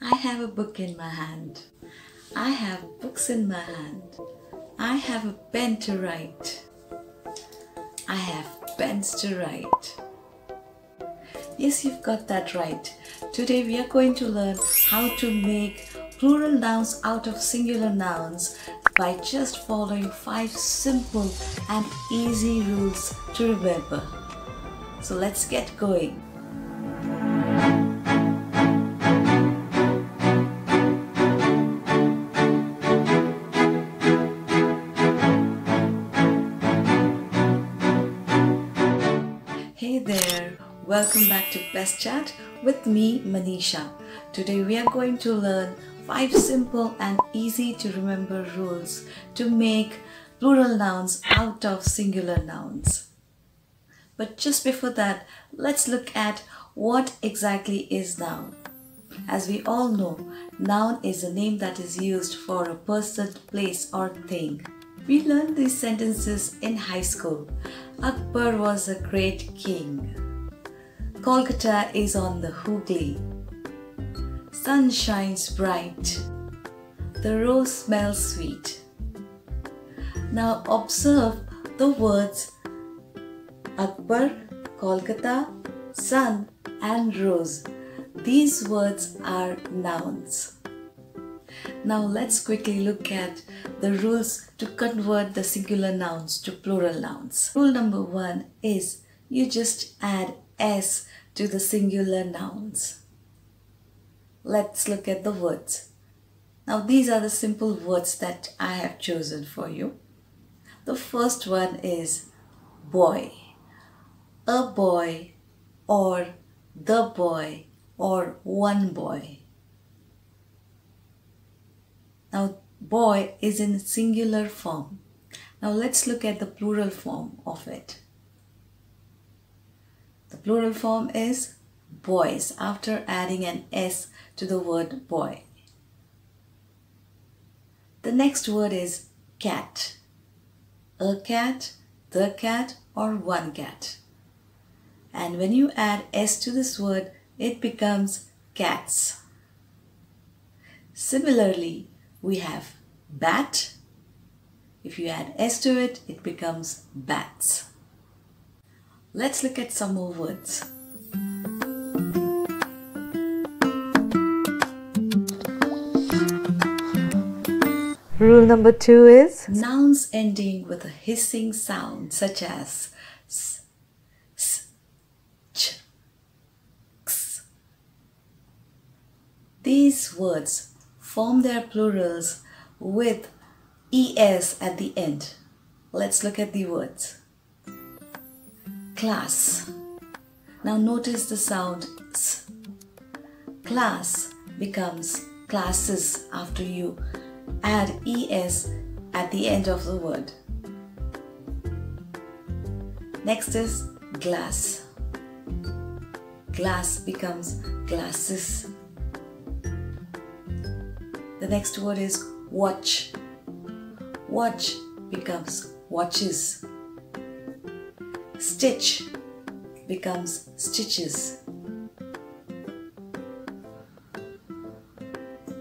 I have a book in my hand. I have books in my hand. I have a pen to write. I have pens to write. Yes, you've got that right. Today we are going to learn how to make plural nouns out of singular nouns by just following 5 simple and easy rules to remember. So let's get going. Hey there, welcome back to Best Chat with me, Manisha. Today we are going to learn 5 simple and easy to remember rules to make plural nouns out of singular nouns. But just before that, let's look at what exactly is noun. As we all know, noun is a name that is used for a person, place or thing. We learned these sentences in high school. Akbar was a great king. Kolkata is on the Hooghly. Sun shines bright. The rose smells sweet. Now observe the words Akbar, Kolkata, sun and rose. These words are nouns. Now let's quickly look at the rules to convert the singular nouns to plural nouns. Rule number 1 is you just add s to the singular nouns. Let's look at the words. Now these are the simple words that I have chosen for you. The first one is boy. A boy or the boy or one boy. Now boy is in singular form. Now let's look at the plural form of it. The plural form is boys after adding an s to the word boy. The next word is cat. A cat, the cat or one cat. And when you add s to this word, it becomes cats. Similarly, we have bat. If you add s to it, it becomes bats. Let's look at some more words. Rule number 2 is nouns ending with a hissing sound such as s, s, ch, x. These words form their plurals with es at the end. Let's look at the words. Class. Now notice the sound s. Class becomes classes after you add es at the end of the word. Next is glass. Glass becomes glasses. The next word is watch. Watch becomes watches. Stitch becomes stitches.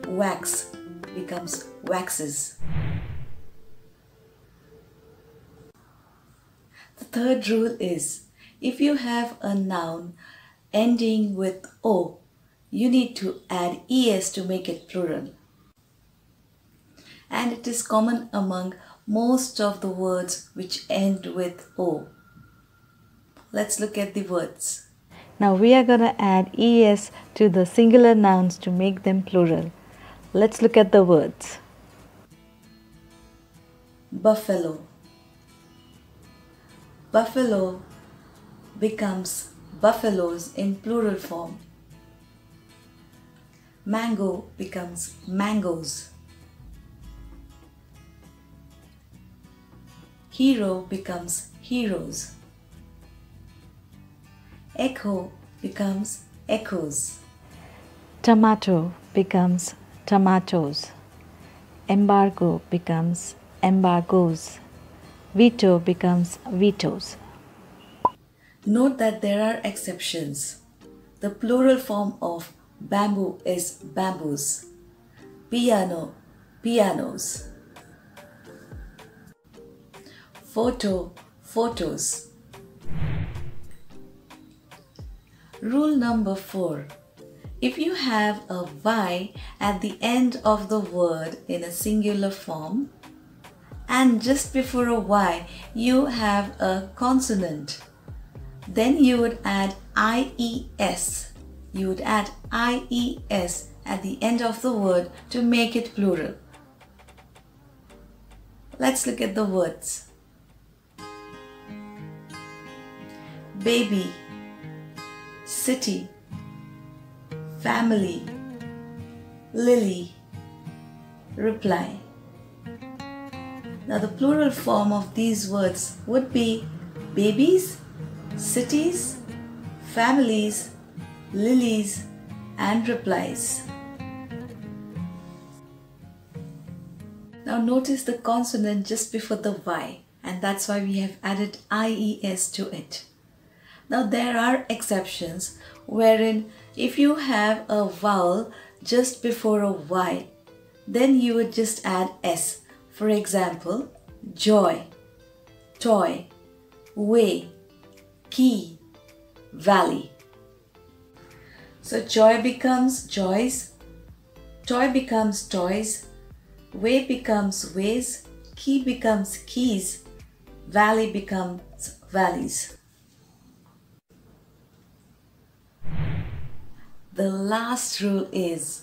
Wax becomes waxes. The third rule is if you have a noun ending with o, you need to add es to make it plural. And it is common among most of the words which end with o. Let's look at the words. Now we are going to add es to the singular nouns to make them plural. Let's look at the words. Buffalo. Buffalo becomes buffaloes in plural form. Mango becomes mangoes. Hero becomes heroes. Echo becomes echoes. Tomato becomes tomatoes. Embargo becomes embargoes. Veto becomes vetoes. Note that there are exceptions. The plural form of Bamboo is bamboos. Piano, pianos. Photo, photos. Rule number 4. If you have a Y at the end of the word in a singular form, and just before a Y you have a consonant, then you would add IES. You would add IES at the end of the word to make it plural. Let's look at the words. Baby, city, family, lily, reply. Now the plural form of these words would be babies, cities, families, lilies, and replies. Now notice the consonant just before the Y, and that's why we have added IES to it. Now there are exceptions wherein if you have a vowel just before a Y, then you would just add S. For example, joy, toy, way, key, valley. So joy becomes joys, toy becomes toys, way becomes ways, key becomes keys, valley becomes valleys. The last rule is,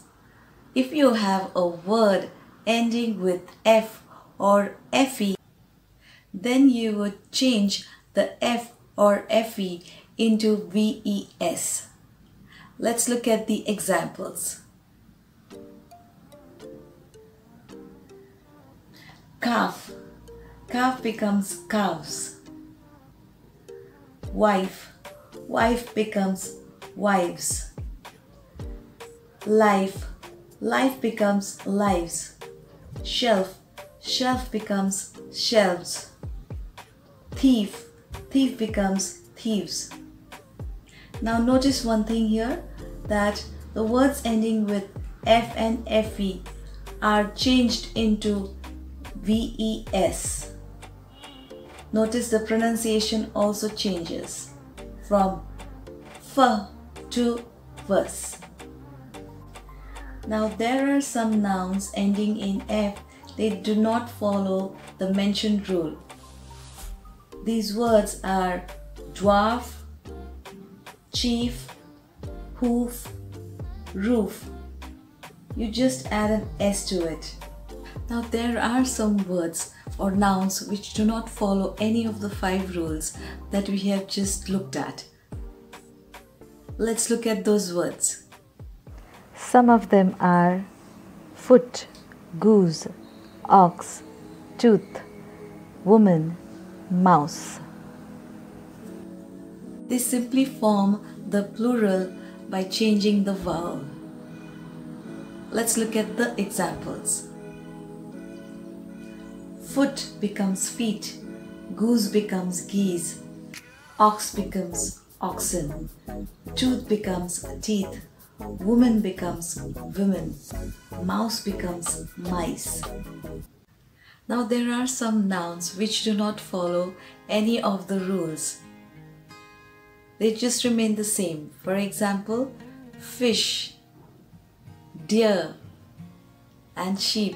if you have a word ending with F or FE, then you would change the F or FE into VES. Let's look at the examples. Calf, calf becomes calves. Wife, wife becomes wives. Life, life becomes lives. Shelf, shelf becomes shelves. Thief, thief becomes thieves. Now notice one thing here, that the words ending with F and FE are changed into VES. Notice the pronunciation also changes from F to VES. Now there are some nouns ending in F. They do not follow the mentioned rule. These words are dwarf, chief, hoof, roof. You just add an S to it. Now there are some words or nouns which do not follow any of the 5 rules that we have just looked at. Let's look at those words. Some of them are foot, goose, ox, tooth, woman, mouse. They simply form the plural by changing the vowel. Let's look at the examples. Foot becomes feet, goose becomes geese, ox becomes oxen, tooth becomes teeth, woman becomes women, mouse becomes mice. Now there are some nouns which do not follow any of the rules. They just remain the same. For example, fish, deer, and sheep.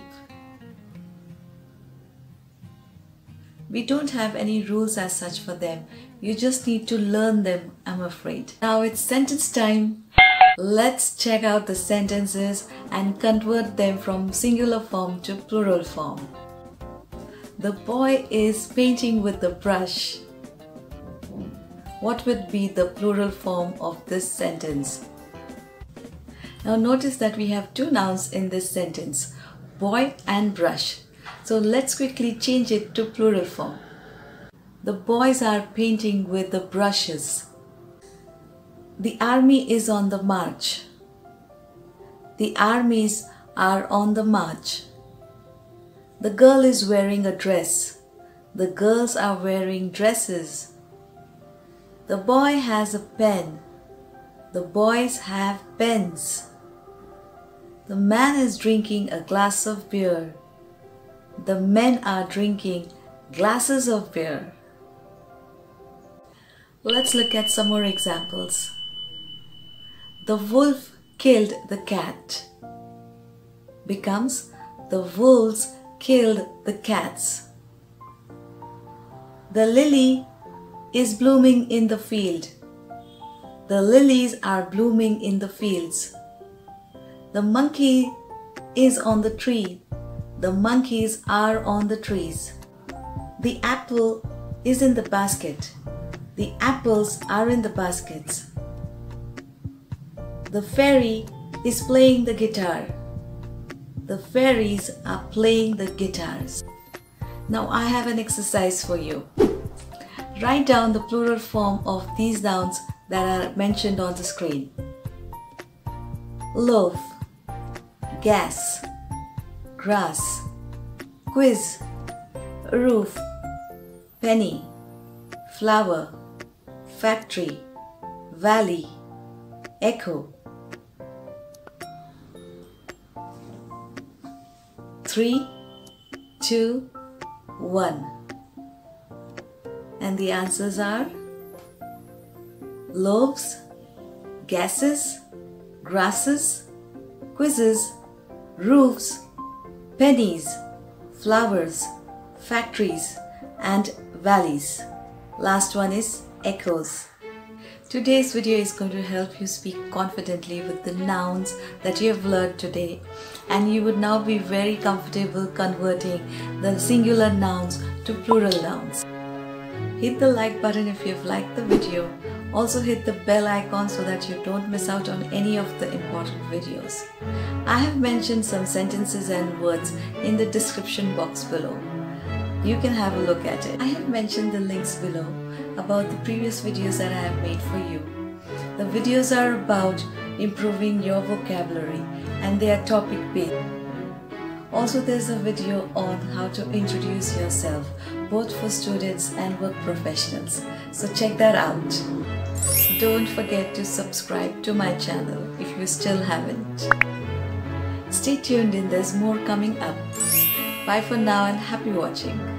We don't have any rules as such for them. You just need to learn them, I'm afraid. Now it's sentence time. Let's check out the sentences and convert them from singular form to plural form. The boy is painting with a brush. What would be the plural form of this sentence? Now notice that we have 2 nouns in this sentence, boy and brush. So let's quickly change it to plural form. The boys are painting with the brushes. The army is on the march. The armies are on the march. The girl is wearing a dress. The girls are wearing dresses. The boy has a pen. The boys have pens. The man is drinking a glass of beer. The men are drinking glasses of beer. Let's look at some more examples. The wolf killed the cat becomes the wolves killed the cats. The lily is blooming in the field. The lilies are blooming in the fields. The monkey is on the tree. The monkeys are on the trees. The apple is in the basket. The apples are in the baskets. The fairy is playing the guitar. The fairies are playing the guitars. Now I have an exercise for you. Write down the plural form of these nouns that are mentioned on the screen. Loaf, gas, grass, quiz, roof, penny, flower, factory, valley, echo. 3, 2, 1. And the answers are loaves, gases, grasses, quizzes, roofs, pennies, flowers, factories, and valleys. Last one is echoes. Today's video is going to help you speak confidently with the nouns that you have learned today, and you would now be very comfortable converting the singular nouns to plural nouns. Hit the like button if you've liked the video. Also hit the bell icon so that you don't miss out on any of the important videos. I have mentioned some sentences and words in the description box below. You can have a look at it. I have mentioned the links below about the previous videos that I have made for you. The videos are about improving your vocabulary and they are topic based. Also, there's a video on how to introduce yourself, both for students and work professionals. So check that out. Don't forget to subscribe to my channel if you still haven't. Stay tuned in, there's more coming up. Bye for now and happy watching.